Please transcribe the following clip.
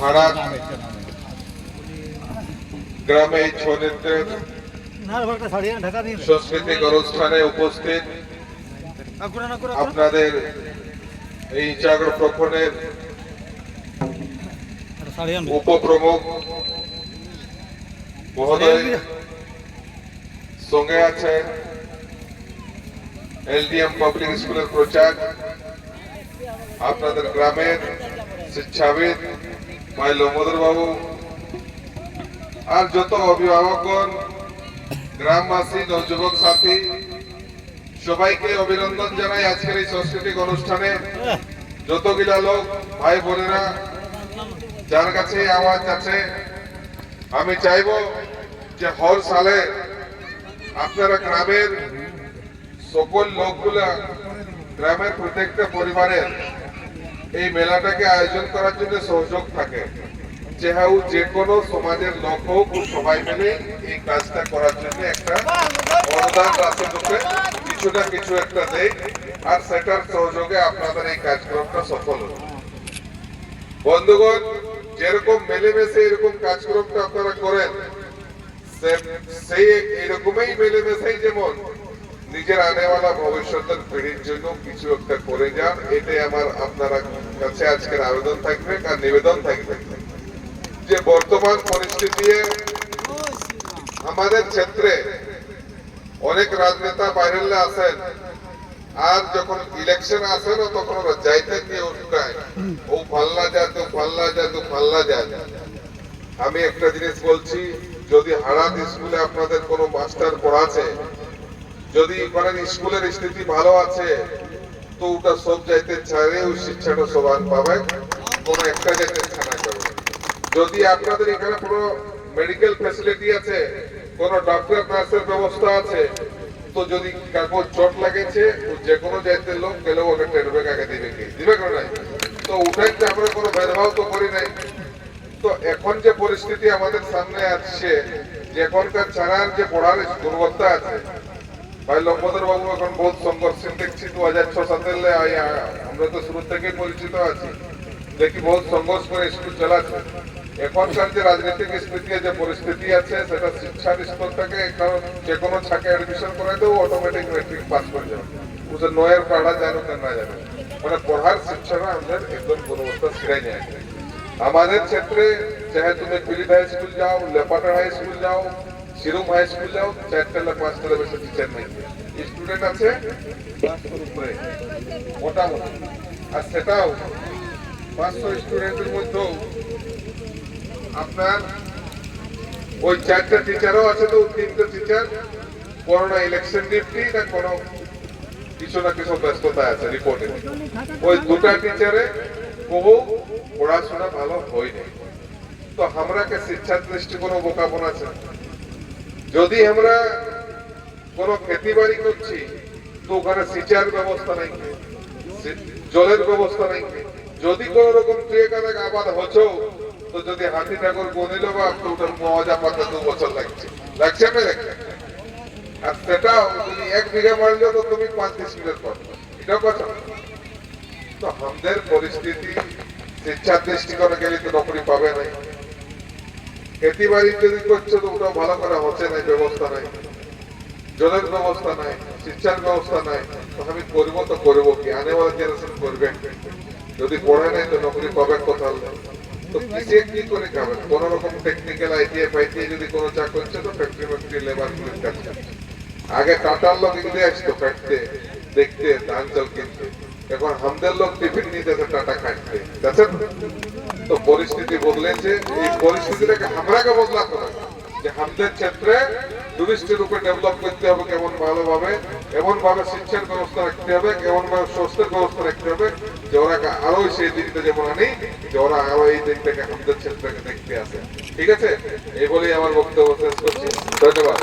হাড়া গ্রামে ছৌ নৃত্যের সাংস্কৃতিক অনুষ্ঠানে উপস্থিত আপনাদের এই জাগর প্রখনের উপপ্রমুখ মহোদয়, সঙ্গে আছেন এলডিএম পাবলিক স্কুলের প্রচার, আপনাদের গ্রামের শিক্ষাবিদ ভাই লম্বোদর বাবু, আর যত অভিভাবকগণ, গ্রামবাসী, নবযুবক সাথী, সবাইকে অভিনন্দন জানাই আজকের এই সাংস্কৃতিক অনুষ্ঠানে। যতগুলা লোক ভাই বোনেরা যার কাছে আওয়াজ আছে, আমি চাইব যে হর সালে আপনারা গ্রামের সকল লোকগুলা, গ্রামের প্রত্যেকটা পরিবারের এই মেলাটাকে আয়োজন করার জন্য সহযোগ থাকে। যে কোনো সমাজের লোক হোক, সবাই মিলে এই কাজটা করার জন্য একটা অনুদান রাশি রূপে কিছুটা কিছু একটা দেয়, আর সেটার সহযোগে আপনাদের এই কার্যক্রমটা সফল হবে। বন্ধুগণ, যেরকম মিলেমিশে এরকম কার্যক্রমটা আপনারা করেন, সেই এরকমই মিলেমিশেই যেমন নিজের আনেওয়ালা ভবিষ্যতের পিঢ়ির জন্য কিছু একটা করে যান, এটাই আমার আপনারা কাছে আজকের আবেদন থাকবে আর নিবেদন থাকবে যে বর্তমান পরিস্থিতি আমাদের ক্ষেত্রে অনেক রাজনেতা বাইরে আসেন, আর যখন ইলেকশন আসে না তখন ওরা যাইতে গিয়ে উঠকায়, ও ফাল্লা যায় তো ফাল্লা যায় তো ফাল্লা যায়। আমি একটা জিনিস বলছি, যদি হারাত স্কুলে আপনাদের কোনো মাস্টার পড়াছে, যদি করেন স্কুলের স্থিতি ভালো আছে, তো ওটা সব যাইতে ছাড়ে ওই শিক্ষাটা সমান পাবে, কোনো একটা যাইতে ছাড়া করবে। যদি আপনাদের এখানে কোনো মেডিকেল ফ্যাসিলিটি আছে, কোনো ডক্টর নার্সের ব্যবস্থা আছে, তো যদি কাগজ চোট লাগেছে, যে কোনো যাইতে লোক গেলেও ওকে টেরবে আগে দিবে কেন নাই, তো ওটাই আমরা কোনো ভেদভাব তো করি নাই। তো এখন যে পরিস্থিতি আমাদের সামনে আসছে, যে এখনকার ছাড়ার যে পড়ার গুণবত্তা আছে, ভাই লম্বোদর বাবু এখন বহুত সংঘর্ষণ দেখছি। 2006-07 আমরা তো শুরু থেকেই পরিচিত আছি, দেখি বহুত সংঘর্ষ করে স্কুল চালাচ্ছে। এখনকার যে রাজনৈতিক স্থিতি, যে পরিস্থিতি আছে, সেটা শিক্ষার স্তরটাকে যে কোনো ছাকে অ্যাডমিশন করে দেবো, অটোমেটিক ম্যাট্রিক পাস করে যাবে, বুঝে নয়ের পড়া জানো কেন না জানে, মানে পড়ার শিক্ষাটা আমাদের একদম গুণবত্তা ছিঁড়াই যায়। আমাদের ক্ষেত্রে চাহে তুমি পিলিট হাই স্কুল যাও, লেপাটার হাই স্কুল যাও, শিরুম হাই স্কুল যাও, 4-5 বেশি টিচার নেই, স্টুডেন্ট আছে 500 উপরে মোটামুটি। আর সেটাও 500 স্টুডেন্টের মধ্যে আপনার ওই 4টা টিচারও আছে, তো 3টে টিচার করোনা ইলেকশন ডিউটি না কোনো কিছু না কিছু ব্যস্ততা আছে রিপোর্টে। ওই 2টা টিচারে বহু পড়াশোনা ভালো হয়নি। তো আমরাকে শিক্ষার দৃষ্টিকোণ বোকাপন আছে। যদি আমরা কোনো খেতি বাড়ি করছি, তো ওখানে সিঁচার ব্যবস্থা নেই, জলের ব্যবস্থা নেই। যদি কোন রকম ট্রেকারে আবাদ হচ্ছে, তো যদি হাতি ঠাকুর বনিল বা ওটার মজা পাতে 2 বছর লাগছে না দেখছে। আর সেটাও তুমি 1 বিঘা মারলে তো তুমি 35 মিনিট করবে, এটাও কথা। তো আমাদের পরিস্থিতি শিক্ষার দৃষ্টিকোণে গেলে তো নকরি পাবে নাই। খেতি বাড়ি যদি করছো, তো ওটা ভালো করে হচ্ছে না, ব্যবস্থা নাই, জলের ব্যবস্থা নাই, শিক্ষার ব্যবস্থা নাই। তো আমি করবো তো করবো কি, আনেওয়ালা জেনারেশন করবে, যদি পড়ে নাই তো নকরি পাবে কোথাও। তো কিসে কি করে খাবে? কোন রকম টেকনিক্যাল আইটিআই যদি কোনো চা করছে, তো ফ্যাক্টরি লেবার গুলো কাজ করছে। আগে টাটার লোক এগুলি আসতো ফ্যাক্টরি দেখতে, ধান চাল কিনতে, এখন আমাদের লোক টিফিন নিতে টাটা খাটতে, দেখছেন? তো পরিস্থিতি বদলেছে। এই পরিস্থিতিটাকে আমরাকে বদলাতে হবে, যে আমাদের ক্ষেত্রে টুরিস্টের উপরে ডেভেলপ করতে হবে, কেমন ভালোভাবে, এমন ভাবে শিক্ষার ব্যবস্থা রাখতে হবে, কেমন ভাবে স্বাস্থ্যের ব্যবস্থা রাখতে হবে, যে ওরা আরো সেই দিকটা যেমন আনি, যে ওরা আরো এই দিকটাকে আমাদের ক্ষেত্রকে দেখতে আসে। ঠিক আছে, এই বলেই আমার বক্তব্য শেষ করছি। ধন্যবাদ।